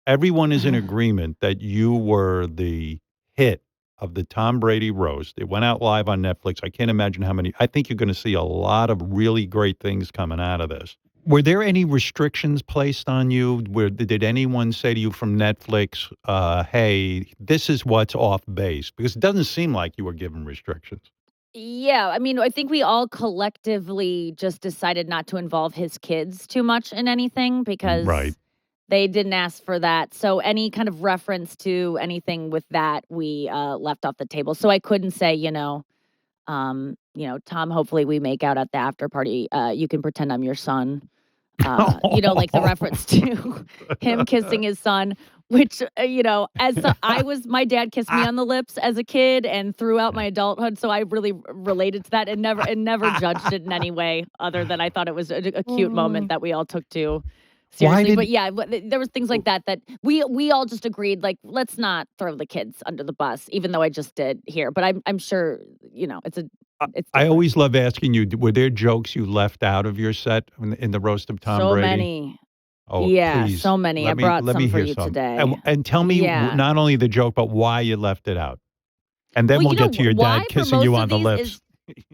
everyone is in agreement that you were the hit of the Tom Brady roast. It went out live on Netflix. I can't imagine how many. I think you're going to see a lot of really great things coming out of this. Were there any restrictions placed on you? Did anyone say to you from Netflix, hey, this is what's off base? Because it doesn't seem like you were given restrictions. Yeah, I mean, I think we all collectively just decided not to involve his kids too much in anything because they didn't ask for that. So any kind of reference to anything with that, we left off the table. So I couldn't say, Tom, hopefully we make out at the after party. You can pretend I'm your son. Like the reference to him kissing his son, which, my dad kissed me on the lips as a kid and throughout my adulthood. So I really related to that and never judged it in any way other than I thought it was a cute moment that we all took to seriously. But there was things like that we all just agreed, like, let's not throw the kids under the bus, even though I just did here. But I'm sure, it's I always love asking you, were there jokes you left out of your set in the roast of Tom Brady? So many. Oh, yeah, please. so many. I brought some for you today. And tell me not only the joke, but why you left it out. And then we'll get to your dad kissing you on the lips.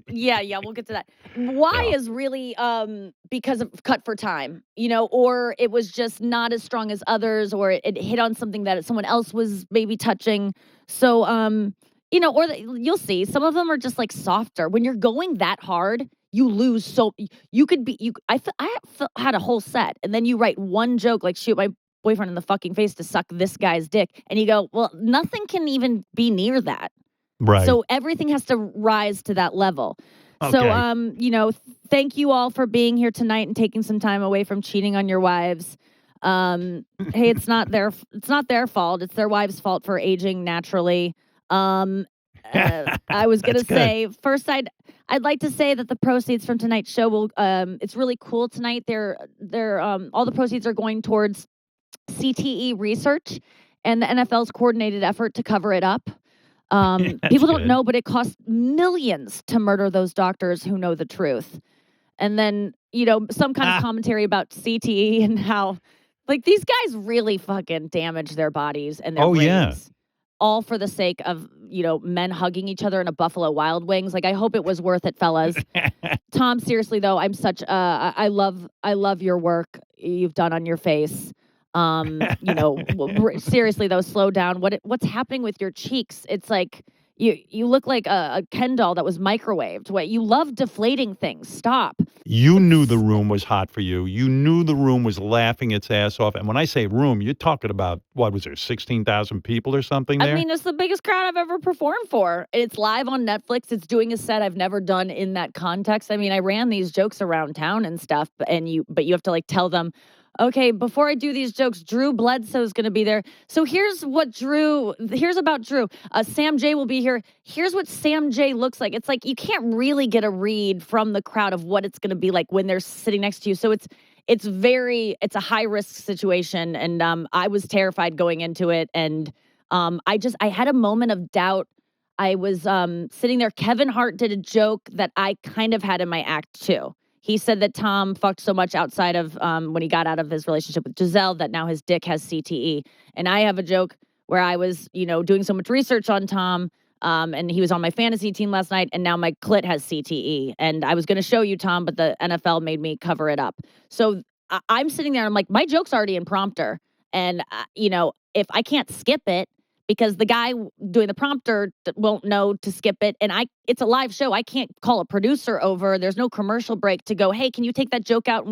Yeah, we'll get to that. Why is really because of cut for time, or it was just not as strong as others, or it hit on something that someone else was maybe touching. So, you'll see some of them are just like softer. When you're going that hard, you lose. So you could be, I had a whole set and then you write one joke, like shoot my boyfriend in the fucking face to suck this guy's dick. And you go, well, nothing can even be near that. Right. So everything has to rise to that level. Okay. So, thank you all for being here tonight and taking some time away from cheating on your wives. Hey, it's not their fault. It's their wives' fault for aging naturally. I was going to say, first, I'd like to say that the proceeds from tonight's show will, it's really cool tonight. They're all the proceeds are going towards CTE research and the NFL's coordinated effort to cover it up. People don't know, but it costs millions to murder those doctors who know the truth. And then, some kind of commentary about CTE and how, like, these guys really fucking damage their bodies and their brains. Yeah. All for the sake of, men hugging each other in a Buffalo Wild Wings. Like, I hope it was worth it, fellas. Tom, seriously, though, I'm such I love your work you've done on your face. Seriously, though, slow down. What's happening with your cheeks? It's like you look like a Ken doll that was microwaved. What, you love deflating things. Stop. You knew the room was hot for you. You knew the room was laughing its ass off. And when I say room, you're talking about, what was there, 16,000 people or something there? I mean, it's the biggest crowd I've ever performed for. It's live on Netflix. It's doing a set I've never done in that context. I mean, I ran these jokes around town and stuff, but you have to like tell them, okay, before I do these jokes, Drew Bledsoe's going to be there. So here's about Drew. Sam J will be here. Here's what Sam J looks like. It's like you can't really get a read from the crowd of what it's going to be like when they're sitting next to you. So it's a high risk situation. And I was terrified going into it. And I had a moment of doubt. I was sitting there. Kevin Hart did a joke that I kind of had in my act too. He said that Tom fucked so much outside of when he got out of his relationship with Giselle that now his dick has CTE. And I have a joke where I was, doing so much research on Tom, and he was on my fantasy team last night, and now my clit has CTE. And I was going to show you, Tom, but the NFL made me cover it up. So I'm sitting there, and I'm like, my joke's already in prompter. And, if I can't skip it, because the guy doing the prompter won't know to skip it. And it's a live show. I can't call a producer over. There's no commercial break to go, hey, can you take that joke out?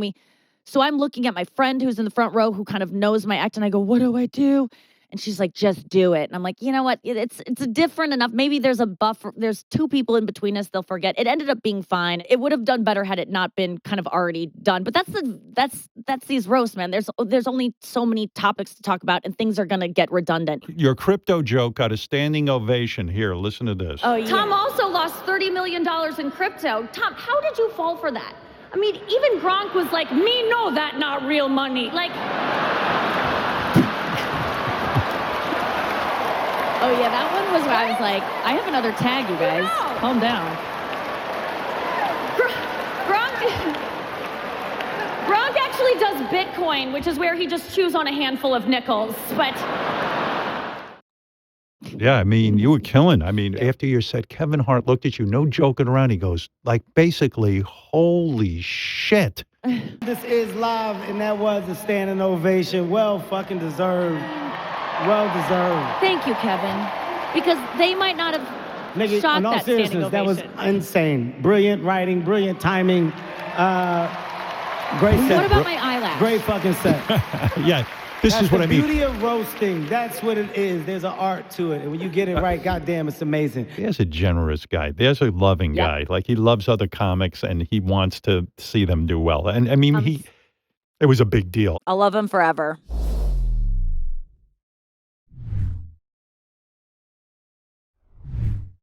So I'm looking at my friend who's in the front row who kind of knows my act. And I go, what do I do? And she's like, just do it. And I'm like, you know what? It's a different enough. Maybe there's a buffer. There's two people in between us. They'll forget. It ended up being fine. It would have done better had it not been kind of already done. But that's these roasts, man. There's only so many topics to talk about, and things are going to get redundant. Your crypto joke got a standing ovation. Here, listen to this. Oh, yeah. Tom also lost $30 million in crypto. Tom, how did you fall for that? I mean, even Gronk was like, me know that not real money. Like... Oh, yeah, that one was where I was like, I have another tag, you guys. Calm down. Gronk actually usually does Bitcoin, which is where he just chews on a handful of nickels. But Yeah, I mean, you were killing. I mean, after you said, Kevin Hart looked at you, no joking around. He goes, like, basically, holy shit. This is live, and that was a standing ovation. Well fucking deserved. Well deserved. thank you, Kevin, because they might not have Nigga, shot in all that standing seriousness, ovation. that was insane. Brilliant writing, brilliant timing. Great set. What about my eyelash? Great fucking set. Yeah, this That's is what the I mean. beauty of roasting. That's what it is. There's an art to it. And when you get it right, goddamn, it's amazing. There's a generous guy. There's a loving Yep. guy. Like, he loves other comics, and he wants to see them do well. And, I mean, it was a big deal. I'll love him forever.